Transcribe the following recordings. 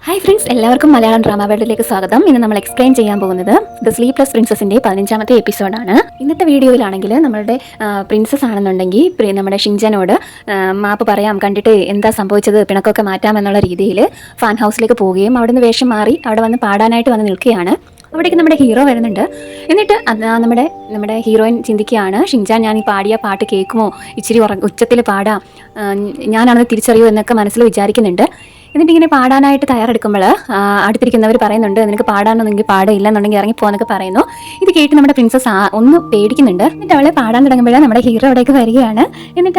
Hi friends, എല്ലാവർക്കും Malayalam drama വേൾഡിലേക്ക് സ്വാഗതം. ഇന്ന് നമ്മൾ എക്സ്പ്ലെയിൻ ചെയ്യാൻ പോകുന്നത് ദ സ്ലീപ്ലെസ് പ്രിൻസസിൻ്റെ 15ാമത്തെ എപ്പിസോഡാണ്. ഇന്നത്തെ വീഡിയോയിലാണെങ്കിൽ നമ്മളുടെ പ്രിൻസസ് ആണെന്നുണ്ടെങ്കിൽ നമ്മുടെ ഷിൻജനോട് മാപ്പ് പറയാം, കണ്ടിട്ട് എന്താ സംഭവിച്ചത്, പിണക്കൊക്കെ മാറ്റാം എന്നുള്ള രീതിയിൽ ഫാൻ ഹൗസിലേക്ക് പോവുകയും അവിടുന്ന് വേഷം മാറി അവിടെ വന്ന് പാടാനായിട്ട് വന്ന് നിൽക്കുകയാണ്. അവിടേക്ക് നമ്മുടെ ഹീറോ വരുന്നുണ്ട്. എന്നിട്ട് നമ്മുടെ ഹീറോയിൻ ചിന്തിക്കുകയാണ്, ഷിൻജാൻ ഞാൻ ഈ പാടിയ പാട്ട് കേൾക്കുമോ, ഇച്ചിരി ഉച്ചത്തിൽ പാടാം, ഞാനാണെന്ന് തിരിച്ചറിയോ എന്നൊക്കെ മനസ്സിൽ വിചാരിക്കുന്നുണ്ട്. എന്നിട്ട് ഇങ്ങനെ പാടാനായിട്ട് തയ്യാറെടുക്കുമ്പോൾ അടുത്തിരിക്കുന്നവർ പറയുന്നുണ്ട്, നിനക്ക് പാടാനൊന്നെങ്കിൽ പാടില്ല എന്നുണ്ടെങ്കിൽ ഇറങ്ങിപ്പോന്നൊക്കെ പറയുന്നു. ഇത് കേട്ട് നമ്മുടെ പ്രിൻസസ് ഒന്ന് പേടിക്കുന്നുണ്ട്. എന്നിട്ട് അവളെ പാടാൻ തുടങ്ങുമ്പോൾ നമ്മുടെ ഹീറോ അവിടേക്ക് വരികയാണ്. എന്നിട്ട്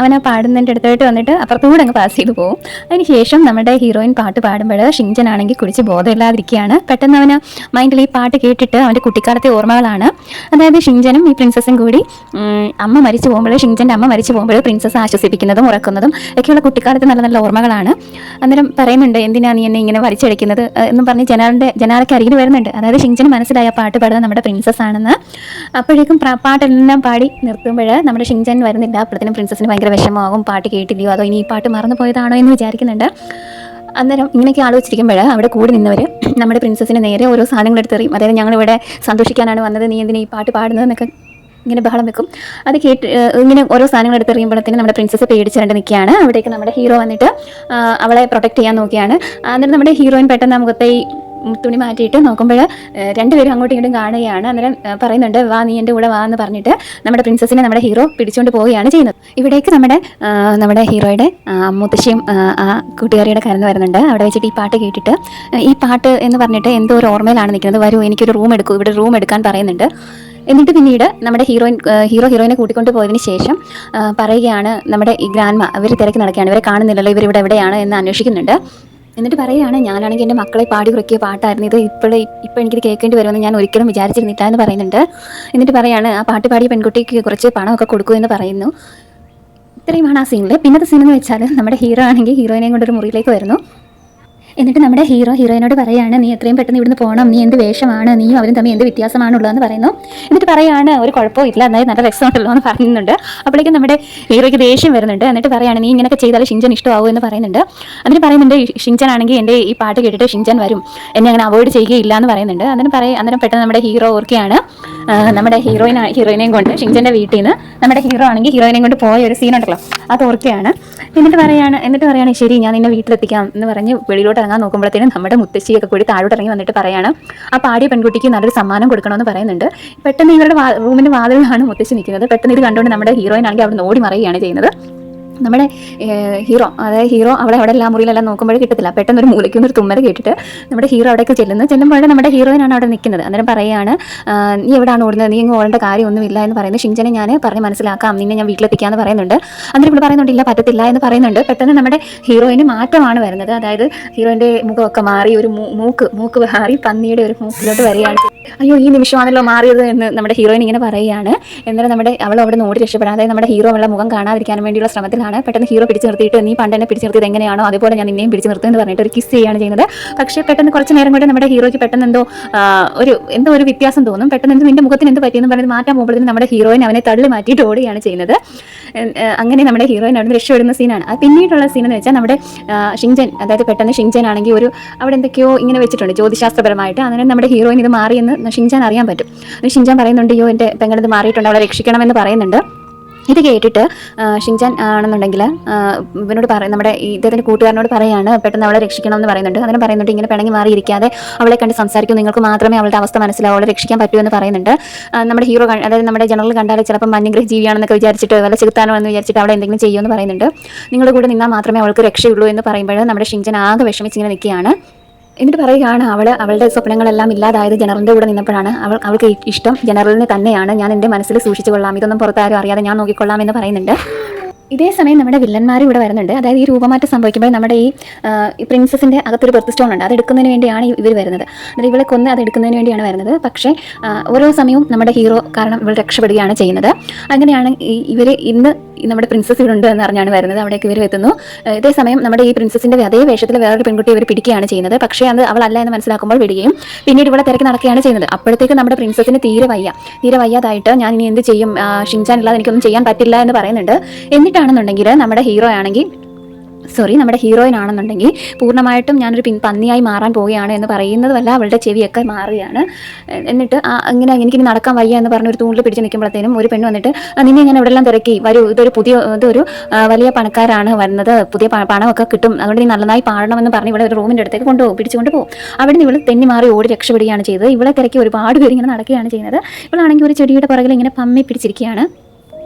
അവനെ പാടുന്നതിൻ്റെ അടുത്തായിട്ട് വന്നിട്ട് അപ്പുറത്തുകൂടെ അങ്ങ് പാസ് ചെയ്തു പോകും. അതിനുശേഷം നമ്മുടെ ഹീറോയിൻ പാട്ട് പാടുമ്പോൾ ഷിൻജൻ ആണെങ്കിൽ കുടിച്ച് ബോധമില്ലാതിരിക്കുകയാണ്. പെട്ടെന്ന് അവന് മൈൻഡിൽ ഈ പാട്ട് കേട്ടിട്ട് അവൻ്റെ കുട്ടിക്കാലത്തെ ഓർമ്മകളാണ്. അതായത് ഷിൻജനും ഈ പ്രിൻസസും കൂടി അമ്മ മരിച്ചു പോകുമ്പോൾ, ഷിൻജൻ്റെ അമ്മ മരിച്ചു പോകുമ്പോൾ പ്രിൻസസ് ആശ്വസിപ്പിക്കുന്നതും ഉറക്കുന്നതും ഒക്കെയുള്ള കുട്ടിക്കാലത്ത് നല്ല നല്ല ഓർമ്മകളാണ്. അന്നേരം പറയുന്നുണ്ട്, എന്തിനാ നീ എന്നെ ഇങ്ങനെ വലിച്ചടിക്കുന്നത് എന്നും പറഞ്ഞ് ജനാലയ്ക്ക് അരികിൽ വരുന്നുണ്ട്. അതായത് ഷിൻജന് മനസ്സിലായ പാട്ട് പാടുന്നത് നമ്മുടെ പ്രിൻസസ് ആണെന്ന്. അപ്പോഴേക്കും പാട്ടെല്ലാം പാടി നിർത്തുമ്പോൾ നമ്മുടെ ഷിൻജൻ വരുന്നില്ല. അപ്പോഴത്തേനും പ്രിൻസസിന് ഭയങ്കര വിഷമമാകും, പാട്ട് കേട്ടില്ലയോ, അതോ ഇനി ഈ പാട്ട് മറന്നു പോയതാണോ എന്ന് വിചാരിക്കുന്നുണ്ട്. അന്നേരം ഇങ്ങനെയൊക്കെ ആലോചിച്ചിരിക്കുമ്പോൾ അവിടെ കൂടി നിന്നവർ നമ്മുടെ പ്രിൻസസിന് നേരെ ഓരോ സാധനങ്ങൾ എടുത്തെറിയും. അതായത് ഞങ്ങളിവിടെ സന്തോഷിക്കാനാണ് വന്നത്, നീ എന്തിനാ ഈ പാട്ട് പാടുന്നതെന്നൊക്കെ ഇങ്ങനെ ബഹളം വെക്കും. അത് കേട്ട് ഇങ്ങനെ ഓരോ സാധനങ്ങൾ എടുത്തെറിയുമ്പോഴത്തേനും നമ്മുടെ പ്രിൻസസ് പേടിച്ചിട്ട് നിൽക്കുകയാണ്. അവിടേക്ക് നമ്മുടെ ഹീറോ വന്നിട്ട് അവളെ പ്രൊട്ടക്ട് ചെയ്യാൻ നോക്കിയാണ്. അന്നേരം നമ്മുടെ ഹീറോയിൻ പെട്ടെന്ന് മുഖത്തെ ഈ തുണി മാറ്റിയിട്ട് നോക്കുമ്പോൾ രണ്ടുപേരും അങ്ങോട്ടും ഇങ്ങോട്ടും കാണുകയാണ്. അന്നേരം പറയുന്നുണ്ട്, വാ നീ എൻ്റെ കൂടെ വാ എന്ന് പറഞ്ഞിട്ട് നമ്മുടെ പ്രിൻസസിനെ നമ്മുടെ ഹീറോ പിടിച്ചുകൊണ്ട് പോവുകയാണ് ചെയ്യുന്നത്. ഇവിടേക്ക് നമ്മുടെ ഹീറോയുടെ മുത്തശ്ശിയും കൂട്ടുകാരിയുടെ കരന്ന് വരുന്നുണ്ട്. അവിടെ വെച്ചിട്ട് ഈ പാട്ട് കേട്ടിട്ട്, ഈ പാട്ട് എന്ന് പറഞ്ഞിട്ട് എന്തോ ഒരു ഓർമ്മയിലാണ് നിൽക്കുന്നത്. വരൂ, എനിക്കൊരു റൂം എടുക്കൂ, ഇവിടെ റൂം എടുക്കാൻ പറയുന്നുണ്ട്. എന്നിട്ട് പിന്നീട് നമ്മുടെ ഹീറോയിനെ കൂട്ടിക്കൊണ്ട് പോയതിന് ശേഷം പറയുകയാണ്, നമ്മുടെ ഈ ഗ്രാൻഡ്മ അവർ തിരക്കി നടക്കുകയാണ്, ഇവരെ കാണുന്നില്ലല്ലോ, ഇവരിവിടെ എവിടെയാണ് എന്ന് അന്വേഷിക്കുന്നുണ്ട്. എന്നിട്ട് പറയുകയാണ്, ഞാനാണെങ്കിൽ എൻ്റെ മക്കളെ പാടി ഉറക്കിയ പാട്ടായിരുന്നു ഇത്, ഇപ്പോൾ എനിക്കിത് കേൾക്കേണ്ടി വരുമെന്ന് ഞാൻ ഒരിക്കലും വിചാരിച്ചിരുന്നില്ല എന്ന് പറയുന്നുണ്ട്. എന്നിട്ട് പറയാണ്, ആ പാട്ട് പാടിയ പെൺകുട്ടിക്ക് കുറച്ച് പണമൊക്കെ കൊടുക്കുമെന്ന് പറയുന്നു. ഇത്രയുമാണ് ആ സീനിൽ. പിന്നത്തെ സീനെന്ന് വെച്ചാൽ നമ്മുടെ ഹീറോ ആണെങ്കിൽ ഹീറോയിനെയും കൊണ്ടൊരു മുറിയിലേക്ക് വരുന്നു. എന്നിട്ട് നമ്മുടെ ഹീറോയിനോട് പറയാണ്, നീ എത്രയും പെട്ടെന്ന് ഇവിടുന്ന് പോകണം, നീ എന്ത് വേഷമാണ്, നീയും അവരും തമ്മിൽ എന്ത് വ്യത്യാസമാണുള്ളതെന്ന് പറയുന്നു. എന്നിട്ട് പറയാണ്, ഒരു കുഴപ്പവും ഇല്ല, അതായത് നല്ല രസമുണ്ടല്ലോ എന്ന് പറയുന്നുണ്ട്. അപ്പോഴേക്കും നമ്മുടെ ഹീറോയ്ക്ക് ദേഷ്യം വരുന്നുണ്ട്. എന്നിട്ട് പറയാണ്, നീ ഇങ്ങനെയൊക്കെ ചെയ്താൽ ഷിൻജൻ ഇഷ്ടമാവും എന്ന് പറയുന്നുണ്ട്. എന്നിട്ട് പറയുന്നുണ്ട്, ഷിൻജൻ ആണെങ്കിൽ എൻ്റെ ഈ പാട്ട് കേട്ടിട്ട് ഷിൻജൻ വരും, എന്നെ അങ്ങനെ അവോയ്ഡ് ചെയ്യുകയില്ല എന്ന് പറയുന്നുണ്ട്. അന്നേരം പെട്ടെന്ന് നമ്മുടെ ഹീറോ ഓർക്കുകയാണ്, നമ്മുടെ ഹീറോയിനെയും കൊണ്ട് ഷിൻജൻ്റെ വീട്ടിൽ നിന്ന് നമ്മുടെ ഹീറോ ആണെങ്കിൽ ഹീറോയിനെയും കൊണ്ട് പോയ ഒരു സീനുണ്ടല്ലോ, അത് ഓർക്കുകയാണ്. എന്നിട്ട് പറയാണ് ശരി, ഞാൻ നിന്നെ വീട്ടിലെത്തിക്കാം എന്ന് പറഞ്ഞ് വെളിയിലോട്ട് ഇറങ്ങാൻ നോക്കുമ്പോഴത്തേനും നമ്മുടെ മുത്തശ്ശിയൊക്കെ കൂടി താഴോട്ട് ഇറങ്ങി വന്നിട്ട് പറയാണ്, ആ പാടിയ പെൺകുട്ടിക്ക് നല്ലൊരു സമ്മാനം കൊടുക്കണമെന്ന് പറയുന്നുണ്ട്. പെട്ടെന്ന് ഇവരുടെ റൂമിൻ്റെ വാതിലാണ് മുത്തശ്ശി നിൽക്കുന്നത്. പെട്ടെന്ന് ഇത് കണ്ടുകൊണ്ട് നമ്മുടെ ഹീറോയിൻ ആണെങ്കിൽ അവിടെ ഓടി മറിയുകയാണ് ചെയ്യുന്നത്. നമ്മുടെ ഹീറോ അവിടെ എല്ലാം മുറിയിലെല്ലാം നോക്കുമ്പോഴേ കിട്ടത്തില്ല. പെട്ടെന്ന് ഒരു മൂലയ്ക്കൊന്നൊരു തുമ്മൽ കേട്ടിട്ട് നമ്മുടെ ഹീറോ അവിടേക്ക് ചെല്ലുമ്പോഴേ നമ്മുടെ ഹീറോയിനാണ് അവിടെ നിൽക്കുന്നത്. അന്നേരം പറയുകയാണ്, നീ എവിടെയാണ് ഓടുന്നത്, നീ ഇങ്ങ് ഓടേണ്ട കാര്യമൊന്നുമില്ല എന്ന് പറയുന്നത്. ഷിൻജനെ ഞാൻ പറഞ്ഞ് മനസ്സിലാക്കാം, നിന്നെ ഞാൻ വീട്ടിലെത്തിക്കാമെന്ന് പറയുന്നുണ്ട്. അന്നേരം ഇവിടെ പറയുന്നുണ്ട്, ഇല്ല പറ്റത്തില്ല എന്ന് പറയുന്നുണ്ട്. പെട്ടെന്ന് നമ്മുടെ ഹീറോയിന് മാറ്റമാണ് വരുന്നത്. അതായത് ഹീറോയിൻ്റെ മുഖമൊക്കെ മാറി, ഒരു മൂക്ക് മാറി പന്നിയുടെ ഒരു മൂക്കിലോട്ട് വരികയാണ്. അയ്യോ, ഈ നിമിഷമാണല്ലോ മാറിയത് എന്ന് നമ്മുടെ ഹീറോയിൻ ഇങ്ങനെ പറയുകയാണ്. എന്നാലും അവൾ അവിടെ നിന്ന് ഓടി രക്ഷപ്പെടാൻ, അതായത് നമ്മുടെ ഹീറോ അവളുടെ മുഖം കാണാതിരിക്കാൻ വേണ്ടിയുള്ള ശ്രമത്തിലാണ്. പെട്ടെന്ന് ഹീറോ പിടിച്ച് നിർത്തിയിട്ട്, നീ പണ്ട് എന്നെ പിടിച്ച് നിർത്തിയത് എങ്ങനെയാണോ അതുപോലെ ഞാൻ നിന്നെയും പിടിച്ച് നിർത്തുമെന്ന് പറഞ്ഞിട്ട് ഒരു കിസ് ചെയ്യുകയാണ് ചെയ്യുന്നത്. പക്ഷേ പെട്ടെന്ന് കുറച്ച് നേരം കൊണ്ട് നമ്മുടെ ഹീറോയ്ക്ക് പെട്ടെന്ന് എന്തോ ഒരു വ്യത്യാസം തോന്നും. പെട്ടെന്ന് നിന്റെ മുഖത്തിന് എന്ത് പറ്റിയെന്ന് പറഞ്ഞ് മാറ്റാൻ പോകുമ്പോഴത്തേക്കും നമ്മുടെ ഹീറോയിൻ അവനെ തള്ളി മാറ്റിയിട്ട് ഓടുകയാണ് ചെയ്യുന്നത്. അങ്ങനെ നമ്മുടെ ഹീറോയിൻ അവിടെ നിന്ന് രക്ഷപ്പെടുന്ന സീനാണ്. അത് പിന്നീടുള്ള സീനെന്ന് വെച്ചാൽ നമ്മുടെ ഷിൻജൻ, അതായത് പെട്ടെന്ന് ഷിൻജൻ ആണെങ്കിൽ അവിടെ എന്തൊക്കെയോ ഇങ്ങനെ വെച്ചിട്ടുണ്ട് ജ്യോതിശാസ്ത്രപരമായിട്ട്. അങ്ങനെ നമ്മുടെ ഹീറോയിൻ ഇത് മാറിയെന്ന് ഷിൻജാൻ അറിയാൻ പറ്റും. ഷിൻജാൻ പറയുന്നുണ്ട്, അയ്യോ എൻ്റെ പെങ്ങളിത് മാറിയിട്ടുണ്ട്, അവളെ രക്ഷിക്കണമെന്ന് പറയുന്നുണ്ട്. ഇത് കേട്ടിട്ട് ഷിൻജാൻ ആണെന്നുണ്ടെങ്കിൽ ഇവനോട് നമ്മുടെ ഇദ്ദേഹത്തിൻ്റെ കൂട്ടുകാരനോട് പറയാണ്, പെട്ടെന്ന് അവളെ രക്ഷിക്കണം എന്ന് പറയുന്നുണ്ട്. അതിന് പറയുന്നുണ്ട്, ഇങ്ങനെ പിണങ്ങി മാറിയിരിക്കാതെ അവളെ കണ്ട് സംസാരിക്കും, നിങ്ങൾക്ക് മാത്രമേ അവളുടെ അവസ്ഥ മനസ്സിലാവും, അവളെ രക്ഷിക്കാൻ പറ്റൂ എന്ന് പറയുന്നുണ്ട്. നമ്മുടെ ഹീറോ, അതായത് നമ്മുടെ ജനറൽ കണ്ടാൽ ചിലപ്പോൾ മന്യഗ്രഹ ജീവിയാണെന്നൊക്കെ വിചാരിച്ചിട്ട് വല്ല ചെകുത്താനോ എന്ന് വിചാരിച്ചിട്ട് അവളെ എന്തെങ്കിലും ചെയ്യുമെന്ന് പറയുന്നുണ്ട്. നിങ്ങളുടെ കൂടെ നിന്നാൽ മാത്രമേ അവൾക്ക് രക്ഷയുള്ളൂ എന്ന് പറയുമ്പോൾ നമ്മുടെ ഷിൻജാൻ ആകെ വിഷമിച്ചിങ്ങനെ നിൽക്കുകയാണ്. എന്നിട്ട് പറയുകയാണ്, അവളുടെ സ്വപ്നങ്ങളെല്ലാം ഇല്ലാതായത് ജനറലിൻ്റെ കൂടെ നിന്നപ്പോഴാണ്. അവൾക്ക് ഇഷ്ടം ജനറലിന് തന്നെയാണ്, ഞാൻ എൻ്റെ മനസ്സിൽ സൂക്ഷിച്ചു കൊള്ളാം, ഇതൊന്നും പുറത്താരും അറിയാതെ ഞാൻ നോക്കിക്കൊള്ളാം എന്ന് പറയുന്നുണ്ട്. ഇതേ സമയം നമ്മുടെ വില്ലന്മാർ ഇവിടെ വരുന്നുണ്ട്. അതായത് ഈ രൂപമാറ്റം സംഭവിക്കുമ്പോൾ നമ്മുടെ ഈ പ്രിൻസസിൻ്റെ അകത്തൊരു ബെർത്ത് സ്റ്റോൺ ഉണ്ട്, അത് എടുക്കുന്നതിന് വേണ്ടിയാണ് ഇവർ വരുന്നത്. എന്നിട്ട് ഇവളെ കൊന്ന് അത് എടുക്കുന്നതിന് വേണ്ടിയാണ് വരുന്നത്. പക്ഷേ ഓരോ സമയവും നമ്മുടെ ഹീറോ കാരണം ഇവൾ രക്ഷപ്പെടുകയാണ് ചെയ്യുന്നത്. അങ്ങനെയാണ് ഇവർ ഇന്ന് നമ്മുടെ പ്രിൻസസ് ഇവിടെ ഉണ്ട് എന്ന് അറിഞ്ഞാണ് വരുന്നത്. അവിടേക്ക് ഇവർ എത്തുന്നു. ഇതേ സമയം നമ്മുടെ ഈ പ്രിൻസസിൻ്റെ അതേ വേഷത്തിൽ വേറൊരു പെൺകുട്ടി ഇവർ പിടിക്കുകയാണ് ചെയ്യുന്നത്. പക്ഷേ അത് അവളല്ല എന്ന് മനസ്സിലാക്കുമ്പോൾ വിടുകയും പിന്നീട് ഇവിടെ തിരക്ക് നടക്കുകയാണ് ചെയ്യുന്നത്. അപ്പോഴത്തേക്ക് നമ്മുടെ പ്രിൻസസിന് തീരെ വയ്യാതായിട്ട്, ഞാൻ ഇനി എന്ത് ചെയ്യും, ഷിൻജാൻ ഇല്ലാതെ എനിക്കൊന്നും ചെയ്യാൻ പറ്റില്ല എന്ന് പറയുന്നുണ്ട്. എന്നിട്ടാണെന്നുണ്ടെങ്കിൽ നമ്മുടെ ഹീറോ ആണെങ്കിൽ നമ്മുടെ ഹീറോയിൻ ആണെന്നുണ്ടെങ്കിൽ പൂർണ്ണമായിട്ടും ഞാനൊരു പന്നിയായി മാറാൻ പോവുകയാണ് എന്ന് പറയുന്നതുമല്ല, അവളുടെ ചെവിയൊക്കെ മാറുകയാണ്. എന്നിട്ട് ഇങ്ങനെ എനിക്കിനി നടക്കാൻ വയ്യ എന്ന് പറഞ്ഞ ഒരു തൂണിൽ പിടിച്ച് നിൽക്കുമ്പോഴത്തേനും ഒരു പെണ്ണ് വന്നിട്ട് നിന്നെ ഞാൻ എവിടെല്ലാം തിരക്കി വരൂ, ഇതൊരു വലിയ പണക്കാരാണ് വരുന്നത്, പുതിയ പണമൊക്കെ കിട്ടും, അതുകൊണ്ട് നീ നല്ലതായി പാടണമെന്ന് പറഞ്ഞ് ഇവിടെ ഒരു റൂമിൻ്റെ അടുത്തേക്ക് പിടിച്ചുകൊണ്ട് പോകും. അവിടെ നിന്ന് ഇവൾ തെന്നി മാറി ഓടി രക്ഷപ്പെടുകയാണ് ചെയ്തത്. ഇവളെ തിരക്കി ഒരുപാട് പേര് ഇങ്ങനെ നടക്കുകയാണ് ചെയ്യുന്നത്. ഇവളാണെങ്കിൽ ഒരു ചെടിയുടെ പുറകിൽ ഇങ്ങനെ പമ്മി പിടിച്ചിരിക്കുകയാണ്.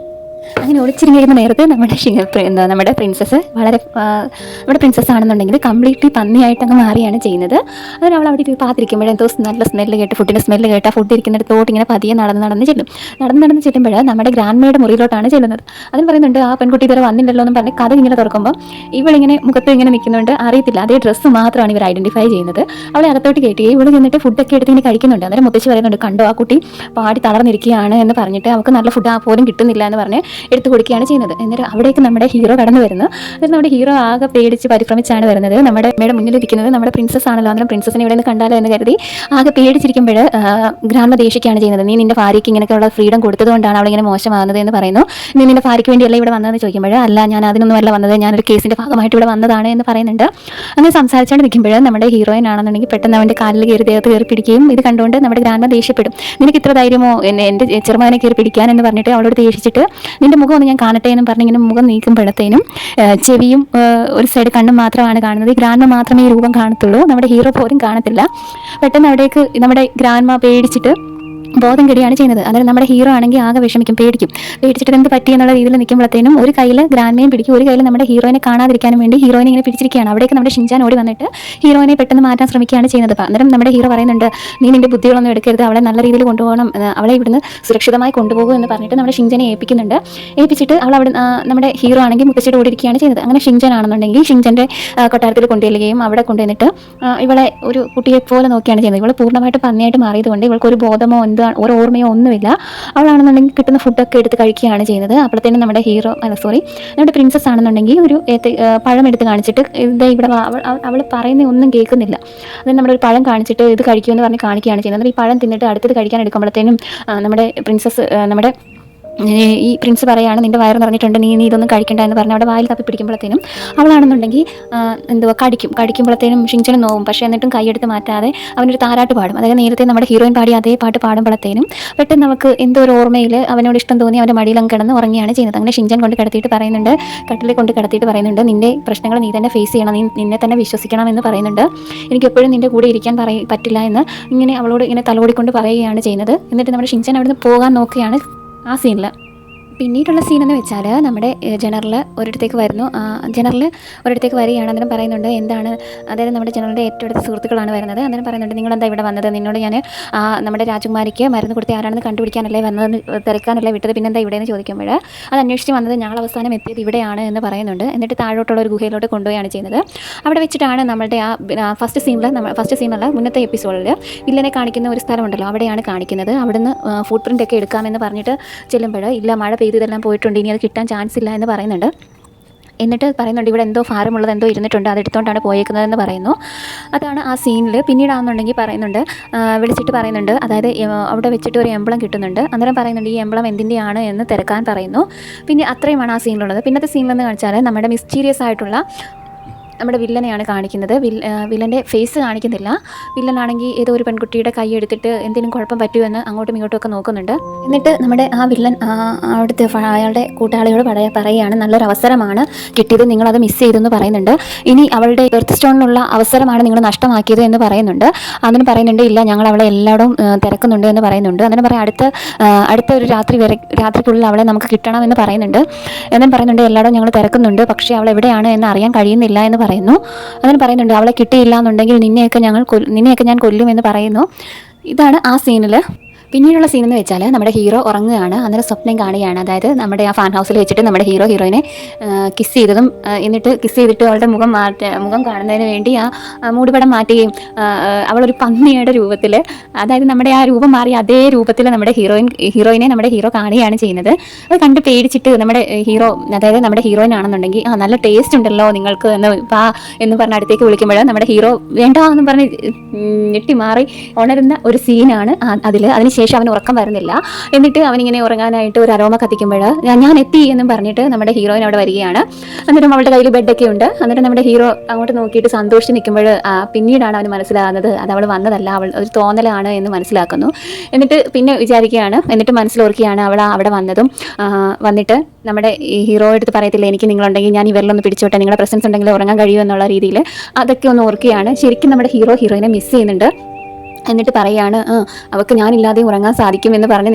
അങ്ങനെ ഒളിച്ചിരി കഴിയുന്ന നേരത്തെ നമ്മുടെ പ്രിൻസസ് നമ്മുടെ പ്രിൻസസ് ആണെന്നുണ്ടെങ്കിൽ കംപ്ലീറ്റ്ലി പന്നിയായിട്ട് അങ്ങ് മാറിയാണ് ചെയ്യുന്നത്. അതിന് അവൾ അവിടെ പാത്തിരിക്കുമ്പോൾ എന്തോ നല്ല സ്മെല്ല് കേട്ട്, ഫുഡിൻ്റെ സ്മെല്ല് കേട്ട് ആ ഫുഡ് ഇരിക്കുന്നിടത്തോട്ട് ഇങ്ങനെ പതിയെ നടന്ന് ചെല്ലുമ്പോൾ നമ്മുടെ ഗ്രാൻഡ്മയുടെ മുറിയിലോട്ടാണ് ചെല്ലുന്നത്. അതിന് പറയുന്നുണ്ട് ആ പെൺകുട്ടി ഇതുവരെ വന്നില്ലല്ലോ എന്ന് പറഞ്ഞ് കഥ ഇങ്ങനെ തുറക്കുമ്പോൾ ഇവളിങ്ങനെ മുഖത്ത് ഇങ്ങനെ നിൽക്കുന്നുണ്ട്. അറിയത്തില്ല, അതേ ഡ്രസ്സ് മാത്രമാണ് ഇവർ ഐഡൻറ്റിഫൈ ചെയ്യുന്നത്. അവളെ അകത്തോട്ട് കയറ്റി ഇവിടെ ചെന്നിട്ട് ഫുഡൊക്കെ എടുത്ത് ഇങ്ങനെ കഴിക്കുന്നുണ്ട്. അന്നേരം മുത്തശ്ശി പറയുന്നുണ്ട്, കണ്ടോ ആ കുട്ടി പാടി തളർന്നിരിക്കുകയാണ് എന്ന് പറഞ്ഞിട്ട് അവൾക്ക് നല്ല ഫുഡ് പോലും കിട്ടുന്നില്ല എന്ന് പറഞ്ഞ് എടുത്തു കൊടുക്കുകയാണ് ചെയ്യുന്നത്. എന്നിട്ട് അവിടേക്ക് നമ്മുടെ ഹീറോ കടന്നു വരുന്നു. എന്നിട്ട് നമ്മുടെ ഹീറോ ആകെ പേടിച്ച് പരിഭ്രമിച്ചാണ് വരുന്നത്. നമ്മുടെ മുന്നിലിരിക്കുന്നത് നമ്മുടെ പ്രിൻസസ് ആണല്ലോ. അന്നേരം പ്രിൻസസിനെ ഇവിടെ നിന്ന് കണ്ടാലോ എന്ന് കരുതി ആകെ പേടിച്ചിരിക്കുമ്പോൾ ഗ്രാൻഡ്മ ദേഷ്യക്കുകയാണ് ചെയ്യുന്നത്. നീ നിന്റെ ഭാര്യയ്ക്ക് ഇങ്ങനെയൊക്കെയുള്ള ഫ്രീഡം കൊടുത്തതുകൊണ്ടാണ് അവളിങ്ങനെ മോശമാകുന്നത് എന്ന് പറയുന്നു. നീ നിന്റെ ഭാര്യയ്ക്ക് വേണ്ടിയല്ല ഇവിടെ വന്നതെന്ന് ചോദിക്കുമ്പോൾ അല്ല, ഞാൻ അതിനൊന്നുമല്ല വന്നത്, ഞാനൊരു കേസിന്റെ ഭാഗമായിട്ട് ഇവിടെ വന്നതാണ് എന്ന് പറയുന്നുണ്ട്. അങ്ങനെ സംസാരിച്ചുകൊണ്ട് നിൽക്കുമ്പോൾ നമ്മുടെ ഹീറോയിൻ ആണെന്നുണ്ടെങ്കിൽ പെട്ടെന്ന് അവൻ്റെ കാലിൽ കയറി ദേഹത്ത് കയറി പിടിക്കുകയും ഇത് കണ്ടുകൊണ്ട് നമ്മുടെ ഗ്രാൻഡ്മ ദേഷ്യപ്പെടും. നിനക്ക് ഇത്ര ധൈര്യമോ എൻ്റെ ചെറുമകനെ കയറി പിടിക്കാൻ എന്ന് പറഞ്ഞിട്ട് അവളോട് ദേഷിച്ചിട്ട് നിന്റെ മുഖം ഒന്ന് ഞാൻ കാണട്ടെ എന്നും പറഞ്ഞ് ഇങ്ങനെ മുഖം നീക്കുമ്പോഴത്തേനും ചെവിയും ഒരു സൈഡ് കണ്ണും മാത്രമാണ് കാണുന്നത്. ഈ ഗ്രാൻഡ്മ മാത്രമേ ഈ രൂപം കാണത്തുള്ളൂ, നമ്മുടെ ഹീറോ പോലും കാണത്തില്ല. പെട്ടെന്ന് അവിടേക്ക് നമ്മുടെ ഗ്രാൻഡ്മ പേടിച്ചിട്ട് ബോധം കെടുകയാണ് ചെയ്യുന്നത്. അതായത് നമ്മുടെ ഹീറോ ആണെങ്കിൽ ആകെ വിഷമിക്കും, പേടിച്ചിട്ട് എന്ത് പറ്റി എന്നുള്ള രീതിയിൽ നിൽക്കുമ്പോഴത്തേനും ഒരു കയ്യിൽ ഗ്രാൻഡ്മയും പിടിക്കും, ഒരു കയ്യിൽ നമ്മുടെ ഹീറോയിനെ കാണാതിരിക്കാനും വേണ്ടി ഹീറോയിനെ ഇങ്ങനെ പിടിച്ചിരിക്കുകയാണ്. അവിടേക്ക് നമ്മുടെ ഷിൻചാൻ ഓടി വന്നിട്ട് ഹീറോയിനെ പെട്ടെന്ന് മാറ്റാൻ ശ്രമിക്കുകയാണ് ചെയ്യുന്നത്. അന്നേരം നമ്മുടെ ഹീറോ പറയുന്നുണ്ട്, നീ നിന്റെ ബുദ്ധികളൊന്നും എടുക്കരുത്, അവളെ നല്ല രീതിയിൽ കൊണ്ടുപോകണം, അവളെ ഇവിടുന്ന് സുരക്ഷിതമായി കൊണ്ടുപോകും എന്ന് പറഞ്ഞിട്ട് നമ്മുടെ ഷിൻചാനെ ഏൽപ്പിച്ചിട്ട് അവൾ അവിടെ നമ്മുടെ ഹീറോ ആണെങ്കിൽ മുത്തശ്ശിയുടെ ഓടി ഇരിക്കുകയാണ് ചെയ്യുന്നത്. അങ്ങനെ ഷിൻചാൻ ആണെന്നുണ്ടെങ്കിൽ ഷിൻചാൻ്റെ കൊട്ടാരത്തിൽ കൊണ്ടുവരികയും അവിടെ കൊണ്ടുവന്നിട്ട് ഇവളെ ഒരു കുട്ടിയെ പോലെ നോക്കിയാണ് ചെയ്യുന്നത്. ഇവൾ പൂർണ്ണമായിട്ട് പന്നിയായിട്ട് മാറിയതുകൊണ്ട് ഇവൾക്കൊരു ബോധമോ ഒരു ഓർമ്മയോ ഒന്നുമില്ല. അവളാണെന്നുണ്ടെങ്കിൽ കിട്ടുന്ന ഫുഡൊക്കെ എടുത്ത് കഴിക്കുകയാണ് ചെയ്യുന്നത്. അപ്പോഴത്തേനും നമ്മുടെ പ്രിൻസസ് ആണെന്നുണ്ടെങ്കിൽ ഒരു പഴം എടുത്ത് കാണിച്ചിട്ട് ഇവിടെ അവൾ പറയുന്ന ഒന്നും കേൾക്കുന്നില്ല. അതായത് നമ്മുടെ ഒരു പഴം കാണിച്ചിട്ട് ഇത് കഴിക്കുമെന്ന് പറഞ്ഞ് കാണിക്കുകയാണ് ചെയ്യുന്നത്. ഈ പഴം തിന്നിട്ട് അടുത്തത് കഴിക്കാൻ എടുക്കുമ്പോഴത്തേനും നമ്മുടെ പ്രിൻസസ് ഈ പ്രിൻസ് പറയാണ്, നിന്റെ വയറ് നിറഞ്ഞിട്ടുണ്ട്, നീ ഇതൊന്നും കഴിക്കണ്ട എന്ന് പറഞ്ഞ് അവിടെ വായിൽ തപ്പി പിടിക്കുമ്പോഴത്തേനും അവളാണെന്നുണ്ടെങ്കിൽ കടിക്കുമ്പോഴത്തേനും ഷിൻചാന് നോവും. പക്ഷേ എന്നിട്ടും കൈയെടുത്ത് മാറ്റാതെ അവനൊരു താരാട്ട് പാടും. അതായത് നേരത്തെ നമ്മുടെ ഹീറോയിൻ പാടി അതേ പാട്ട് പാടുമ്പോഴത്തേനും പെട്ടെന്ന് നമുക്ക് എന്തോ ഒരു ഓർമ്മയിൽ അവനോട് ഇഷ്ടം തോന്നി അവൻ്റെ മടിയിലങ്ങ് കിടന്ന് ഉറങ്ങിയാണ് ചെയ്യുന്നത്. അങ്ങനെ ഷിൻചാൻ കട്ടിലിൽ കൊണ്ട് കിടത്തിയിട്ട് പറയുന്നുണ്ട്, നിന്റെ പ്രശ്നങ്ങൾ നീ തന്നെ ഫേസ് ചെയ്യണം, നീ നിന്നെ തന്നെ വിശ്വസിക്കണം എന്ന് പറയുന്നുണ്ട്. എനിക്ക് എപ്പോഴും നിന്റെ കൂടെ ഇരിക്കാൻ പറ്റില്ല എന്ന് ഇങ്ങനെ അവളോട് ഇങ്ങനെ തലോടിക്കൊണ്ട് പറയുകയാണ് ചെയ്യുന്നത്. എന്നിട്ട് നമ്മുടെ ഷിൻചാൻ അവിടുന്ന് പോകാൻ നോക്കുകയാണ് ആ സീനിൽ. പിന്നീടുള്ള സീനെന്ന് വെച്ചാൽ നമ്മുടെ ജനറൽ ഒരിടത്തേക്ക് വരികയാണ്. അന്നേരം പറയുന്നുണ്ട് എന്താണ്, അതായത് നമ്മുടെ ജനറലിൻ്റെ ഏറ്റവും അടുത്ത സുഹൃത്തുക്കളാണ് വരുന്നത്. അന്നേരം പറയുന്നുണ്ട്, നിങ്ങളെന്താ ഇവിടെ വന്നത്, നിന്നോട് ഞാൻ നമ്മുടെ രാജകുമാരിക്ക് മരുന്ന് കൊടുത്ത് ആരാണെന്ന് കണ്ടുപിടിക്കാനല്ലേ വന്നതെന്ന് തിരക്കാനല്ലേ വിട്ടത്, പിന്നെന്താ ഇവിടെയെന്ന് ചോദിക്കുമ്പോൾ അത് അന്വേഷിച്ച് വന്നത് ഞങ്ങൾ അവസാനം എത്തിയത് ഇവിടെയാണ് എന്ന് പറയുന്നുണ്ട്. എന്നിട്ട് താഴോട്ടുള്ള ഒരു ഗുഹയിലോട്ട് കൊണ്ടുപോയാണ് ചെയ്യുന്നത്. അവിടെ വെച്ചിട്ടാണ് നമ്മളുടെ ഫസ്റ്റ് സീനിലുള്ള മുന്നത്തെ എപ്പിസോഡിൽ വില്ലനെ കാണിക്കുന്ന ഒരു സ്ഥലമുണ്ടല്ലോ, അവിടെയാണ് കാണിക്കുന്നത്. അവിടുന്ന് ഫുട് പ്രിൻ്റ് ഒക്കെ എടുക്കാമെന്ന് പറഞ്ഞിട്ട് ചെല്ലുമ്പോൾ ഇല്ല, മഴ പെയ്ത് ഇതെല്ലാം പോയിട്ടുണ്ട്, ഇനി അത് കിട്ടാൻ ചാൻസ് ഇല്ല എന്ന് പറയുന്നുണ്ട്. എന്നിട്ട് പറയുന്നുണ്ട് ഇവിടെ എന്തോ ഭാരമുള്ളത് എന്തോ ഇരുന്നിട്ടുണ്ട്, അതെടുത്തുകൊണ്ടാണ് പോയേക്കുന്നതെന്ന് പറയുന്നു. അതാണ് ആ സീനിൽ. പിന്നീടാണെന്നുണ്ടെങ്കിൽ വിളിച്ചിട്ട് പറയുന്നുണ്ട്, അതായത് അവിടെ വെച്ചിട്ട് ഒരു എംബ്ലം കിട്ടുന്നുണ്ട്. അന്നേരം പറയുന്നുണ്ട് ഈ എംബ്ലം എന്തിൻ്റെയാണ് എന്ന് തിരക്കാൻ പറയുന്നു. പിന്നെ അത്രയുമാണ് ആ സീനിലുള്ളത്. പിന്നത്തെ സീനിലെന്ന് കാണിച്ചാൽ നമ്മുടെ മിസ്റ്റീരിയസ് ആയിട്ടുള്ള നമ്മുടെ വില്ലനെയാണ് കാണിക്കുന്നത്. വില്ലൻ്റെ ഫേസ് കാണിക്കുന്നില്ല. വില്ലനാണെങ്കിൽ ഏതോ ഒരു പെൺകുട്ടിയുടെ കൈ എടുത്തിട്ട് എന്തെങ്കിലും കുഴപ്പം പറ്റുമോ എന്ന് അങ്ങോട്ടും ഇങ്ങോട്ടും ഒക്കെ നോക്കുന്നുണ്ട്. എന്നിട്ട് നമ്മുടെ ആ വില്ലൻ അവിടുത്തെ അയാളുടെ കൂട്ടാളിയോട് പറയുകയാണ്, നല്ലൊരു അവസരമാണ് കിട്ടിയത്, നിങ്ങളത് മിസ് ചെയ്തെന്ന് പറയുന്നുണ്ട്. ഇനി അവളുടെ എർത്ത് സ്റ്റോണിനുള്ള അവസരമാണ് നിങ്ങൾ നഷ്ടമാക്കിയത് എന്ന് പറയുന്നുണ്ട്. അതിന് പറയുന്നുണ്ട് ഇല്ല, ഞങ്ങൾ അവളെ എല്ലായിടവും തിരക്കുന്നുണ്ട് എന്ന് പറയുന്നുണ്ട്. അതിന് പറയാം അടുത്ത ഒരു രാത്രിക്കുള്ളിൽ അവളെ നമുക്ക് കിട്ടണം എന്ന് പറയുന്നുണ്ട്. എന്നിട്ട് പറയുന്നുണ്ട് എല്ലായിടവും ഞങ്ങൾ തിരക്കുന്നുണ്ട്, പക്ഷേ അവൾ എവിടെയാണ് എന്ന് അറിയാൻ കഴിയുന്നില്ല എന്ന് പറയുന്നു. അതിന് പറയുന്നുണ്ട് അവളെ കിട്ടിയില്ല എന്നുണ്ടെങ്കിൽ നിന്നെയൊക്കെ ഞാൻ കൊല്ലുമെന്ന് പറയുന്നു. ഇതാണ് ആ സീനിൽ. പിന്നീടുള്ള സീനെന്ന് വെച്ചാൽ നമ്മുടെ ഹീറോ ഉറങ്ങുകയാണ്. അന്നേരം സ്വപ്നം കാണുകയാണ്. അതായത് നമ്മുടെ ആ ഫാൻ ഹൗസിൽ വെച്ചിട്ട് നമ്മുടെ ഹീറോയിനെ കിസ് ചെയ്തതും എന്നിട്ട് കിസ് ചെയ്തിട്ട് അവളുടെ മുഖം കാണുന്നതിന് വേണ്ടി ആ മൂടുപടം മാറ്റുകയും അവളൊരു പന്നിയുടെ രൂപത്തിൽ, അതായത് നമ്മുടെ ആ രൂപം മാറി അതേ രൂപത്തിൽ നമ്മുടെ ഹീറോയിനെ നമ്മുടെ ഹീറോ കാണുകയാണ് ചെയ്യുന്നത്. അത് കണ്ട് പേടിച്ചിട്ട് നമ്മുടെ ഹീറോയിൻ ആണെന്നുണ്ടെങ്കിൽ നല്ല ടേസ്റ്റ് ഉണ്ടല്ലോ നിങ്ങൾക്ക് എന്ന് പറഞ്ഞ് അടുത്തേക്ക് വിളിക്കുമ്പോൾ നമ്മുടെ ഹീറോ വേണ്ട എന്ന് പറഞ്ഞ് ഞെട്ടി മാറി ഉണരുന്ന ഒരു സീനാണ് അതിൽ. അതിന് ശേഷം അവന് ഉറക്കം വരുന്നില്ല. എന്നിട്ട് അവനിങ്ങനെ ഉറങ്ങാനായിട്ട് ഒരു അരോമ കത്തിക്കുമ്പോൾ ഞാൻ എത്തി എന്നും പറഞ്ഞിട്ട് നമ്മുടെ ഹീറോയിൻ അവിടെ വരികയാണ്. അന്നേരം അവളുടെ കയ്യിൽ ബെഡൊക്കെ ഉണ്ട്. എന്നിട്ട് നമ്മുടെ ഹീറോ അങ്ങോട്ട് നോക്കിയിട്ട് സന്തോഷിച്ച് നിൽക്കുമ്പോൾ പിന്നീടാണ് അവന് മനസ്സിലാകുന്നത് അത് അവൾ വന്നതല്ല, അവൾ ഒരു തോന്നലാണ് എന്ന് മനസ്സിലാക്കുന്നു. എന്നിട്ട് പിന്നെ വിചാരിക്കുകയാണ്, എന്നിട്ട് മനസ്സിലോർക്കുകയാണ് അവൾ അവിടെ വന്നതും വന്നിട്ട് നമ്മുടെ ഈ ഹീറോ എടുത്ത് പറയത്തില്ല എനിക്ക് നിങ്ങളുണ്ടെങ്കിൽ ഞാൻ ഇവരിലൊന്ന് പിടിച്ചോട്ടെ, നിങ്ങളുടെ പ്രസൻസ് ഉണ്ടെങ്കിൽ ഉറങ്ങാൻ കഴിയുമോ എന്നുള്ള രീതിയിൽ അതൊക്കെ ഒന്ന് ഓർക്കുകയാണ്. ശരിക്കും നമ്മുടെ ഹീറോയിനെ മിസ് ചെയ്യുന്നുണ്ട്. എന്നിട്ട് പറയുകയാണ് അവൾക്ക് ഞാനില്ലാതെ ഉറങ്ങാൻ സാധിക്കും എന്ന് പറഞ്ഞ്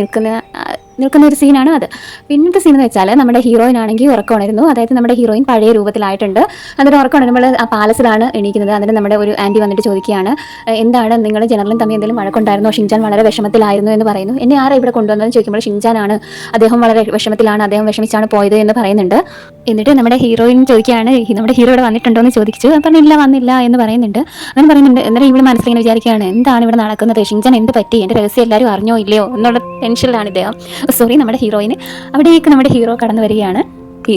നിൽക്കുന്ന ഒരു സീനാണ് അത്. പിന്നത്തെ സീൻ എന്ന് വെച്ചാൽ നമ്മുടെ ഹീറോയിൻ ആണെങ്കിൽ ഉറക്കമുണരുന്നു. അതായത് നമ്മുടെ ഹീറോയിൻ പഴയ രൂപത്തിലായിട്ടുണ്ട്. എന്നിട്ട് ഉറക്കമുണരുമ്പോൾ ആ പാലസിലാണ് എണീക്കുന്നത്. എന്നിട്ട് നമ്മുടെ ഒരു ആൻറ്റി വന്നിട്ട് ചോദിക്കുകയാണ്, എന്താണ് നിങ്ങൾ ജനറലും തമ്മിൽ എന്തെങ്കിലും വഴക്കുണ്ടായിരുന്നോ, ഷിൻചാൻ വളരെ വിഷമത്തിലായിരുന്നു എന്ന് പറയുന്നു. എന്നെ ആരാ ഇവിടെ കൊണ്ടുവന്നതെന്ന് ചോദിക്കുമ്പോൾ ഷിൻചാനാണ്, അദ്ദേഹം വളരെ വിഷമത്തിലാണ്, അദ്ദേഹം വിഷമിച്ചാണ് പോയത് എന്ന് പറയുന്നുണ്ട്. എന്നിട്ട് നമ്മുടെ ഹീറോയിൻ ചോദിക്കുകയാണ് നമ്മുടെ ഹീറോ ഇവിടെ വന്നിട്ടുണ്ടോ എന്ന് ചോദിച്ചു. അപ്പം ഇല്ല വന്നില്ല എന്ന് പറയുന്നുണ്ട്. അങ്ങനെ പറയുന്നുണ്ട്. എന്നിട്ട് ഇവിടെ മനസ്സിലിങ്ങനെ വിചാരിക്കുകയാണ് എന്താണ് ഇവിടെ നടക്കുന്നത്, ഷിൻചാൻ എന്ത് പറ്റി, എൻ്റെ രഹസ്യം എല്ലാവരും അറിഞ്ഞോ ഇല്ലയോ എന്നുള്ള ടെൻഷനിലാണ് ഇദ്ദേഹം. നമ്മുടെ ഹീറോയിന് അവിടേക്ക് നമ്മുടെ ഹീറോ കടന്നു വരികയാണ്.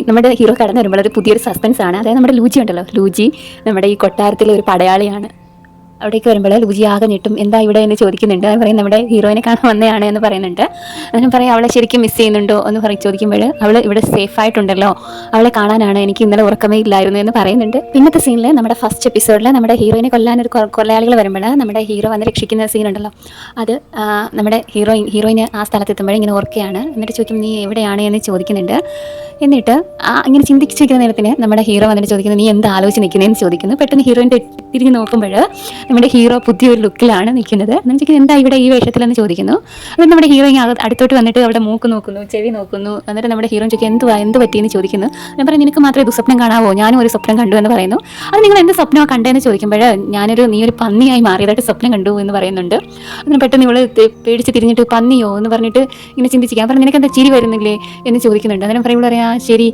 നമ്മുടെ ഹീറോ കടന്നു വരുമ്പോൾ ഒരു പുതിയൊരു സസ്പെൻസ് ആണ്. അതായത് നമ്മുടെ ലൂജി ഉണ്ടല്ലോ, ലൂജി നമ്മുടെ ഈ കൊട്ടാരത്തിലെ ഒരു പടയാളിയാണ്. അവിടേക്ക് വരുമ്പോൾ ലൂജി ആകെ ഞെട്ടും, എന്താ ഇവിടെ എന്ന് ചോദിക്കുന്നുണ്ട്. അവൻ പറയും നമ്മുടെ ഹീറോയിനെ കാണാൻ വന്നതാണ് എന്ന് പറയുന്നുണ്ട്. അതിന് പറയും അവളെ ശരിക്കും മിസ് ചെയ്യുന്നുണ്ടോ എന്ന് ചോദിക്കുമ്പോൾ അവൾ ഇവിടെ സേഫ് ആയിട്ടുണ്ടല്ലോ, അവളെ കാണാനാണ്, എനിക്ക് ഇന്നലെ ഉറക്കമേ ഇല്ലായിരുന്നു എന്ന് പറയുന്നുണ്ട്. പിന്നത്തെ സീനിൽ നമ്മുടെ ഫസ്റ്റ് എപ്പിസോഡിൽ നമ്മുടെ ഹീറോയിനെ കൊല്ലാനൊരു കൊലയാളികൾ വരുമ്പോൾ നമ്മുടെ ഹീറോ വന്ന് രക്ഷിക്കുന്ന സീനുണ്ടല്ലോ, അത് നമ്മുടെ ഹീറോയിന് ആ സ്ഥലത്തെത്തുമ്പോൾ ഇങ്ങനെ ഓർക്കുകയാണ്. എന്നിട്ട് ചോദിക്കും നീ എവിടെയാണ് എന്ന് ചോദിക്കുന്നുണ്ട്. എന്നിട്ട് ഇങ്ങനെ ചിന്തിച്ചിരിക്കുന്ന നേരത്തിന് നമ്മുടെ ഹീറോ വന്നിട്ട് ചോദിക്കുന്നത് നീ എന്താ ആലോചിച്ച് നിൽക്കുന്നതെന്ന് ചോദിക്കുന്നു. പെട്ടെന്ന് ഹീറോയിൻ്റെ തിരിഞ്ഞ് നോക്കുമ്പോൾ നമ്മുടെ ഹീറോ പുതിയൊരു ലുക്കിലാണ് നിൽക്കുന്നത്. എന്ന് വെച്ചാൽ എന്താ ഇവിടെ ഈ വേഷത്തിലെന്ന് ചോദിക്കുന്നു. എന്നിട്ട് നമ്മുടെ ഹീറോ അടുത്തോട്ട് വന്നിട്ട് അവിടെ മൂക്ക് നോക്കുന്നു, ചെവി നോക്കുന്നു. എന്നിട്ട് നമ്മുടെ ഹീറോ ചോദിക്കും എന്ത് പറ്റിയെന്ന് ചോദിക്കുന്നു. ഞാൻ പറയും നിനക്ക് മാത്രമേ ദുസ്വപ്നം കാണാവോ, ഞാനും ഒരു സ്വപ്നം കണ്ടു എന്ന് പറയുന്നു. അത് നിങ്ങൾ എന്ത് സ്വപ്നമാണ് കണ്ടതെന്ന് ചോദിക്കുമ്പോൾ നീ ഒരു പന്നിയായി മാറിയതായിട്ട് സ്വപ്നം കണ്ടു എന്ന് പറയുന്നുണ്ട്. അതിന് പെട്ടെന്ന് ഇവള് പേടിച്ച് തിരിഞ്ഞിട്ട് പന്നിയോ എന്ന് പറഞ്ഞിട്ട് ഇങ്ങനെ ചിന്തിച്ചിരിക്കാം. അപ്പം നിനക്ക് എന്താ ചിരി വരുന്നില്ലേ എന്ന് ചോദിക്കുന്നുണ്ട്. അന്നേരം പറയുമ്പോൾ പറയാം ശരി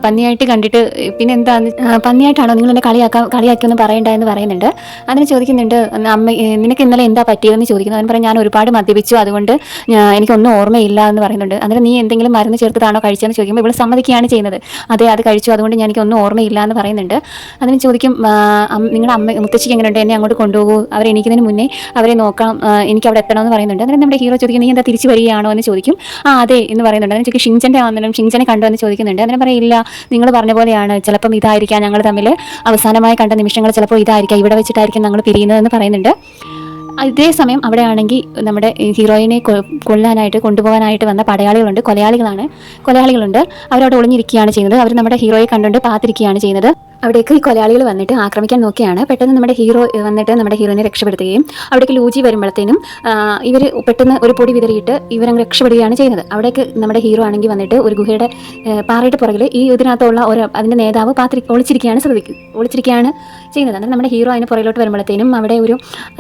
പന്നിയായിട്ട് കണ്ടിട്ട് പിന്നെ എന്താ പന്നിയായിട്ടാണോ നിങ്ങൾ എന്നെ കളിയാക്കിയൊന്നും പറയണ്ട എന്ന് പറയുന്നുണ്ട്. അതിന് ചോദിക്കുന്നുണ്ട് അമ്മ നിനക്ക് ഇന്നലെ എന്താ പറ്റിയതെന്ന് ചോദിക്കുന്നു. അവൻ പറയും ഞാൻ ഒരുപാട് മദ്യപിച്ചു, അതുകൊണ്ട് എനിക്കൊന്നും ഓർമ്മയില്ല എന്ന് പറയുന്നുണ്ട്. അന്നേരം നീ എന്തെങ്കിലും മരുന്ന് ചേർത്തതാണോ കഴിച്ചതെന്ന് ചോദിക്കുമ്പോൾ ഇവിടെ സമ്മതിക്കുകയാണ് ചെയ്യുന്നത്. അതെ അത് കഴിച്ചു, അതുകൊണ്ട് എനിക്കൊന്നും ഓർമ്മയില്ല എന്ന് പറയുന്നുണ്ട്. അതിന് ചോദിക്കും നിങ്ങളുടെ മുത്തശ്ശിക്ക് എങ്ങനെയുണ്ട്, എന്നെ അങ്ങോട്ട് കൊണ്ടുപോകൂ, അവർ എണീക്കുന്നതിന് മുന്നേ അവരെ നോക്കാം, എനിക്ക് അവിടെ എത്തണമെന്ന് പറയുന്നുണ്ട്. അന്നേരം നമ്മുടെ ഹീറോ ചോദിക്കും നീ എന്താ തിരിച്ചു വരികയാണോ എന്ന് ചോദിക്കും. അതെ എന്ന് പറയുന്നുണ്ട്. അതിന് ചോദിക്കും ഷിൻചൻ്റെ വന്നിട്ടും ഷിൻചനെ കണ്ടു എന്ന് ചോദിക്കുന്നുണ്ട്. അങ്ങനെ പറയില്ല നിങ്ങൾ പറഞ്ഞ പോലെയാണ്, ചിലപ്പം ഇതായിരിക്കാം ഞങ്ങൾ തമ്മിൽ അവസാനമായി കണ്ട നിമിഷങ്ങൾ, ചിലപ്പോൾ ഇതായിരിക്കാം, ഇവിടെ വെച്ചിട്ടായിരിക്കും ഞങ്ങൾ പിരിയുന്നതെന്ന് പറയുന്നുണ്ട്. അതേ സമയം അവിടെ ആണെങ്കിൽ നമ്മുടെ ഹീറോയിനെ കൊല്ലാനായിട്ട് കൊണ്ടുപോകാനായിട്ട് വന്ന കൊലയാളികളുണ്ട്. അവരവിടെ ഒളിഞ്ഞിരിക്കുകയാണ് ചെയ്യുന്നത്. അവർ നമ്മുടെ ഹീറോയെ കണ്ടുകൊണ്ട് പാത്തിരിക്കുകയാണ് ചെയ്യുന്നത്. അവിടേക്ക് ഈ കൊലയാളികൾ വന്നിട്ട് ആക്രമിക്കാൻ നോക്കിയാണ്. പെട്ടെന്ന് നമ്മുടെ ഹീറോ വന്നിട്ട് നമ്മുടെ ഹീറോയിനെ രക്ഷപ്പെടുത്തുകയും അവിടേക്ക് ലൂജി വരുമ്പോഴത്തേനും ഇവർ പെട്ടെന്ന് ഒരു പൊടി വിതറിയിട്ട് ഇവരങ്ങ് രക്ഷപ്പെടുകയാണ് ചെയ്യുന്നത്. അവിടേക്ക് നമ്മുടെ ഹീറോ ആണെങ്കിൽ വന്നിട്ട് ഒരു ഗുഹയുടെ പാറയുടെ പുറകിൽ ഈ ഇതിനകത്തുള്ള അതിൻ്റെ നേതാവ് ഒളിച്ചിരിക്കുകയാണ് ചെയ്യുന്നത്. അന്നേരം നമ്മുടെ ഹീറോ അതിന് പുറകിലോട്ട് വരുമ്പോഴത്തേനും അവിടെ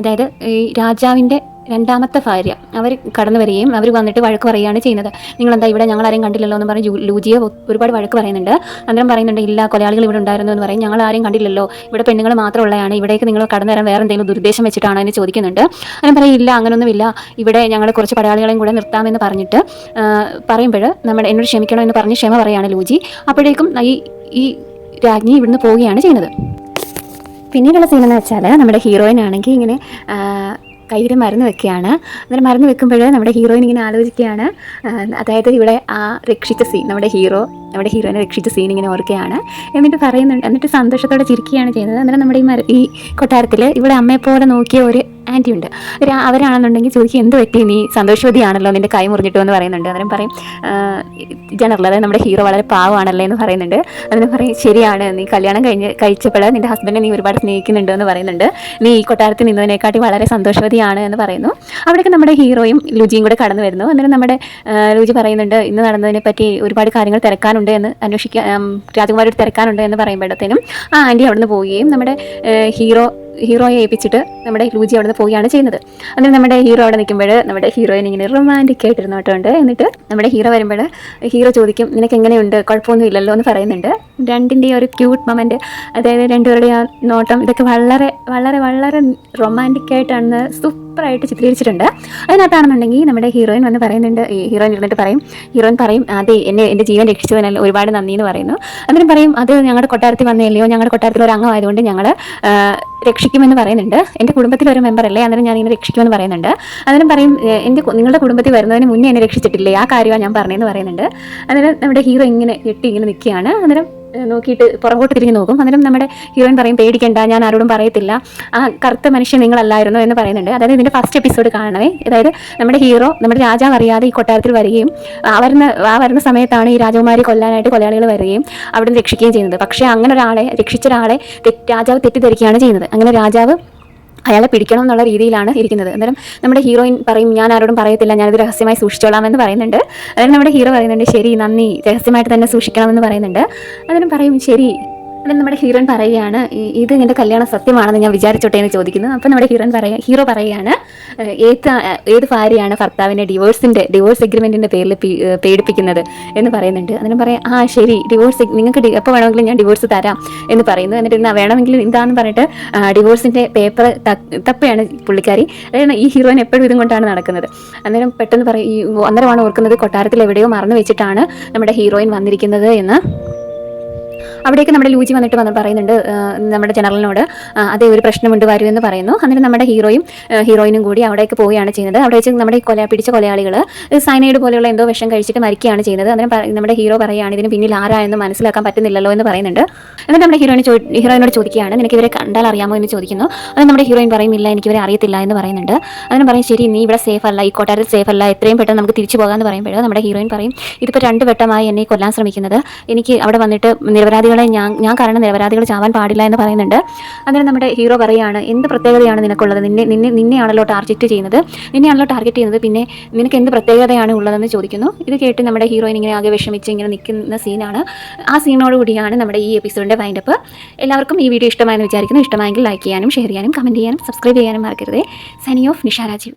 അതായത് ഈ രാജാവിൻ്റെ രണ്ടാമത്തെ ഭാര്യ അവർ കടന്നു വരികയും അവർ വന്നിട്ട് വഴക്ക് പറയുകയാണ് ചെയ്യുന്നത്. നിങ്ങളെന്താ ഇവിടെ ഞങ്ങളാരെയും കണ്ടില്ലല്ലോ എന്ന് പറഞ്ഞ് ലൂജിയെ ഒരുപാട് വഴക്ക് പറയുന്നുണ്ട്. അന്നേരം പറയുന്നുണ്ട് ഇല്ല കൊലയാളികൾ ഇവിടെ ഉണ്ടായിരുന്നു എന്ന് പറയും. ഞങ്ങൾ ആരെയും കണ്ടില്ലല്ലോ, ഇവിടെ പെണ്ണുങ്ങൾ മാത്രമുള്ളതാണ്, ഇവിടേക്ക് നിങ്ങൾ കടന്നു വരാൻ വേറെ എന്തെങ്കിലും ദുരുദ്ദേശം വെച്ചിട്ടാണോ എന്ന് ചോദിക്കുന്നുണ്ട്. അങ്ങനെ പറയും ഇല്ല അങ്ങനൊന്നുമില്ല, ഇവിടെ ഞങ്ങൾ കുറച്ച് പടയാളികളെയും കൂടെ നിർത്താമെന്ന് പറഞ്ഞിട്ട് പറയുമ്പോൾ എന്നോട് ക്ഷമിക്കണം എന്ന് പറഞ്ഞ് ക്ഷമ പറയുകയാണ് ലൂജി. അപ്പോഴേക്കും ഈ രാജ്ഞി ഇവിടുന്ന് പോവുകയാണ് ചെയ്യുന്നത്. പിന്നീടുള്ള സീനെന്ന് വെച്ചാൽ നമ്മുടെ ഹീറോയിൻ ആണെങ്കിൽ ഇങ്ങനെ കയ്യിൽ മരുന്ന് വെക്കുകയാണ്. അന്നേരം മരുന്ന് വെക്കുമ്പോൾ നമ്മുടെ ഹീറോയിൻ ഇങ്ങനെ ആലോചിക്കുകയാണ്. അതായത് ഇവിടെ രക്ഷിച്ച സീൻ നമ്മുടെ ഹീറോയിനെ രക്ഷിച്ച സീൻ ഇങ്ങനെ ഓർക്കുകയാണ്. എന്നിട്ട് സന്തോഷത്തോടെ ചിരിക്കുകയാണ് ചെയ്യുന്നത്. അന്നേരം നമ്മുടെ ഈ കൊട്ടാരത്തിൽ ഇവിടെ അമ്മയെപ്പോലെ നോക്കിയ ഒരു ആൻറ്റി ഉണ്ട്. അവരാണെന്നുണ്ടെങ്കിൽ ചോദിക്കും എന്ത് പറ്റി, നീ സന്തോഷവതിയാണല്ലോ, നിൻ്റെ കൈ മുറിഞ്ഞിട്ടു എന്ന് പറയുന്നുണ്ട്. അന്നേരം പറയും ജനറൽ അതായത് നമ്മുടെ ഹീറോ വളരെ പാവമാണല്ലേ എന്ന് പറയുന്നുണ്ട്. അതിന് പറയും ശരിയാണ്, നീ കല്യാണം കഴിച്ചപ്പോൾ നിൻ്റെ ഹസ്ബൻഡിനെ നീ ഒരുപാട് സ്നേഹിക്കുന്നുണ്ട് എന്ന് പറയുന്നുണ്ട്. നീ ഈ കൊട്ടാരത്തിൽ നിന്നതിനെക്കാട്ടി വളരെ സന്തോഷവതിയാണ് എന്ന് പറയുന്നു. അവിടേക്ക് നമ്മുടെ ഹീറോയും ലൂജിയും കൂടെ കടന്നു വരുന്നു. അന്നേരം നമ്മുടെ ലൂജി പറയുന്നുണ്ട് ഇന്ന് നടന്നതിനെ പറ്റി ഒരുപാട് കാര്യങ്ങൾ തിരക്കാനുണ്ട് എന്ന് രാജകുമാരോട് തിരക്കാനുണ്ട് എന്ന് പറയുമ്പോഴത്തേനും ആൻറ്റി അവിടെ നിന്ന് പോവുകയും നമ്മുടെ ഹീറോയെ ഏൽപ്പിച്ചിട്ട് നമ്മുടെ ലൂജി അവിടെ നിന്ന് പോവുകയാണ് ചെയ്യുന്നത്. എന്നിട്ട് നമ്മുടെ ഹീറോ അവിടെ നിൽക്കുമ്പോൾ നമ്മുടെ ഹീറോയിൻ ഇങ്ങനെ റൊമാൻറ്റിക് ആയിട്ടിരുന്നോട്ടുണ്ട്. എന്നിട്ട് നമ്മുടെ ഹീറോ വരുമ്പോൾ ഹീറോ ചോദിക്കും നിനക്ക് എങ്ങനെയുണ്ട്, കുഴപ്പമൊന്നും ഇല്ലല്ലോ എന്ന് പറയുന്നുണ്ട്. രണ്ടിൻ്റെയും ഒരു ക്യൂട്ട് മൊമെൻറ്റ്, അതായത് രണ്ടുപേരുടെ ആ നോട്ടം ഇതൊക്കെ വളരെ വളരെ വളരെ റൊമാൻറ്റിക് ആയിട്ടാണ്, സൂപ്പറായിട്ട് ചിത്രീകരിച്ചിട്ടുണ്ട്. അതിനകത്താണെന്നുണ്ടെങ്കിൽ നമ്മുടെ ഹീറോയിൻ വന്ന് പറയുന്നുണ്ട്, ഹീറോയിൻ ഇരുന്നിട്ട് പറയും അതെ എൻ്റെ ജീവൻ രക്ഷിച്ചതിനാൽ ഒരുപാട് നന്ദി എന്ന് പറയുന്നു. അന്നേരം പറയും അത് ഞങ്ങളുടെ കൊട്ടാരത്തിൽ വന്നല്ലയോ, ഞങ്ങളുടെ കൊട്ടാരത്തിൽ ഒരു അംഗമായതുകൊണ്ട് ഞങ്ങൾ രക്ഷിക്കുമെന്ന് പറയുന്നുണ്ട്. എൻ്റെ കുടുംബത്തിലൊരു മെമ്പറല്ലേ, അന്നേരം ഞാനിങ്ങനെ രക്ഷിക്കുമെന്ന് പറയുന്നുണ്ട്. അന്നേരം പറയും നിങ്ങളുടെ കുടുംബത്തിൽ വരുന്നതിന് മുന്നേ എന്നെ രക്ഷിച്ചിട്ടില്ലേ, ആ കാര്യമാണ് ഞാൻ പറഞ്ഞതെന്ന് പറയുന്നുണ്ട്. അന്നേരം നമ്മുടെ ഹീറോ ഇങ്ങനെ ഇങ്ങനെ നിൽക്കുകയാണ്. അന്നേരം നോക്കിയിട്ട് പുറകോട്ട് തിരിഞ്ഞ് നോക്കും. അന്നേരം നമ്മുടെ ഹീറോയിൻ പറയും പേടിക്കേണ്ട, ഞാൻ ആരോടും പറയത്തില്ല, ആ കറുത്ത മനുഷ്യൻ നിങ്ങളല്ലായിരുന്നു എന്ന് പറയുന്നുണ്ട്. അതായത് ഇതിൻ്റെ ഫസ്റ്റ് എപ്പിസോഡ് കാണണമേ. അതായത് നമ്മുടെ ഹീറോ നമ്മുടെ രാജാവ് അറിയാതെ ഈ കൊട്ടാരത്തിൽ വരികയും വരുന്ന സമയത്താണ് ഈ രാജകുമാരി കൊല്ലാനായിട്ട് കൊലയാളികൾ വരികയും അവിടെ നിന്ന് രക്ഷിക്കുകയും ചെയ്യുന്നത്. പക്ഷേ അങ്ങനെ രക്ഷിച്ച ഒരാളെ രാജാവ് തെറ്റിദ്ധരിക്കുകയാണ് ചെയ്യുന്നത്. അങ്ങനെ രാജാവ് അയാളെ പിടിക്കണം എന്നുള്ള രീതിയിലാണ് ഇരിക്കുന്നത്. അന്നേരം നമ്മുടെ ഹീറോയിൻ പറയും ഞാൻ ആരോടും പറയത്തില്ല, ഞാനിത് രഹസ്യമായി സൂക്ഷിച്ചോളാം എന്ന് പറയുന്നുണ്ട്. അന്നേരം നമ്മുടെ ഹീറോ പറയുന്നുണ്ട് ശരി നന്ദി, രഹസ്യമായിട്ട് തന്നെ സൂക്ഷിക്കണമെന്ന് പറയുന്നുണ്ട്. അന്നേരം പറയും ശരി. അന്നേരം നമ്മുടെ ഹീറോയിൻ പറയുകയാണ് ഇത് നിന്റെ കല്യാണം സത്യമാണെന്ന് ഞാൻ വിചാരിച്ചോട്ടെ എന്ന് ചോദിക്കുന്നു. അപ്പോൾ നമ്മുടെ ഹീറോ പറയുകയാണ് ഏത് ഭാര്യയാണ് ഭർത്താവിനെ ഡിവോഴ്സ് എഗ്രിമെൻറ്റിൻ്റെ പേരിൽ പേടിപ്പിക്കുന്നത് എന്ന് പറയുന്നുണ്ട്. അന്നേരം പറയാം ശരി നിങ്ങൾക്ക് എപ്പോൾ വേണമെങ്കിലും ഞാൻ ഡിവോഴ്സ് തരാം എന്ന് പറയുന്നു. എന്നിട്ട് വേണമെങ്കിൽ എന്താണെന്ന് പറഞ്ഞിട്ട് ഡിവോഴ്സിൻ്റെ പേപ്പർ തപ്പയാണ് പുള്ളിക്കാരി. അതായത് ഈ ഹീറോയിൻ എപ്പോഴും ഇതും കൊണ്ടാണ് നടക്കുന്നത്. അന്നേരം പെട്ടെന്ന് അന്നേരമാണ് ഓർക്കുന്നത് കൊട്ടാരത്തിൽ എവിടെയോ മറന്നു വെച്ചിട്ടാണ് നമ്മുടെ ഹീറോയിൻ വന്നിരിക്കുന്നത് എന്ന്. അവിടേക്ക് നമ്മുടെ ലൂജി വന്നിട്ട് പറയുന്നുണ്ട് നമ്മുടെ ജനറലിനോട് അതേ ഒരു പ്രശ്നമുണ്ട് വരൂ എന്ന് പറയുന്നു. അന്നേരം നമ്മുടെ ഹീറോയിനും കൂടി അവിടേക്ക് പോവുകയാണ് ചെയ്യുന്നത്. അവിടെ വെച്ച് നമ്മുടെ പിടിച്ച കൊലയാളികൾ സൈനൈഡ് പോലെയുള്ള എന്തോ വിഷം കഴിച്ചിട്ട് മരിക്കുകയാണ് ചെയ്യുന്നത്. അന്നേരം നമ്മുടെ ഹീറോ പറയുകയാണ് ഇതിന് പിന്നിൽ ആരായെന്ന് മനസ്സിലാക്കാൻ പറ്റുന്നില്ലല്ലോ എന്ന് പറയുന്നുണ്ട്. എന്നിട്ട് നമ്മുടെ ഹീറോയിനോട് ചോദിക്കുകയാണ് നിനക്ക് ഇവരെ കണ്ടാൽ അറിയാമോ എന്ന് ചോദിക്കുന്നു. അത് നമ്മുടെ ഹീറോയിൻ പറയുന്നില്ല, എനിക്കിവരെ അറിയത്തില്ല എന്ന് പറയുന്നുണ്ട്. അതിന് പറയും ശരി നീ ഇവിടെ സേഫ് അല്ല, ഈ കൊട്ടാരത്തിൽ സേഫ് അല്ല, എത്രയും പെട്ടെന്ന് നമുക്ക് തിരിച്ചു പോകാമെന്ന് പറയുമ്പോൾ നമ്മുടെ ഹീറോയിൻ പറയും ഇതിപ്പോൾ 2 വട്ടമായി എന്നെ കൊല്ലാൻ ശ്രമിക്കുന്നത്, എനിക്ക് അവിടെ വന്നിട്ട് നിരപരാധികളെ ഞാൻ കാരണം നിരപരാധികൾ ചാവാൻ പാടില്ല എന്ന് പറയുന്നുണ്ട്. അന്നേരം നമ്മുടെ ഹീറോ പറയുകയാണ് എന്ത് പ്രത്യേകതയാണ് നിനക്കുള്ളത്, നിന്നെയാണല്ലോ ടാർഗറ്റ് ചെയ്യുന്നത്, പിന്നെ നിനക്ക് എന്ത് പ്രത്യേകതയാണ് ഉള്ളതെന്ന് ചോദിക്കുന്നു. ഇത് കേട്ട് നമ്മുടെ ഹീറോയിൻ ഇങ്ങനെ ആകെ വിഷമിച്ച് ഇങ്ങനെ നിൽക്കുന്ന സീനാണ്. ആ സീനോടുകൂടിയാണ് നമ്മുടെ ഈ എപ്പിസോഡിൻ്റെ വൈൻഡപ്പ്. എല്ലാവർക്കും ഈ വീഡിയോ ഇഷ്ടമായെന്ന് വിചാരിക്കുന്നു. ഇഷ്ടമായെങ്കിൽ ലൈക്ക് ചെയ്യാനും ഷെയർ ചെയ്യാനും കമൻറ്റ് ചെയ്യാനും സബ്സ്ക്രൈബ് ചെയ്യാനും മറക്കരുത്. Signing off Nisha Rajeev.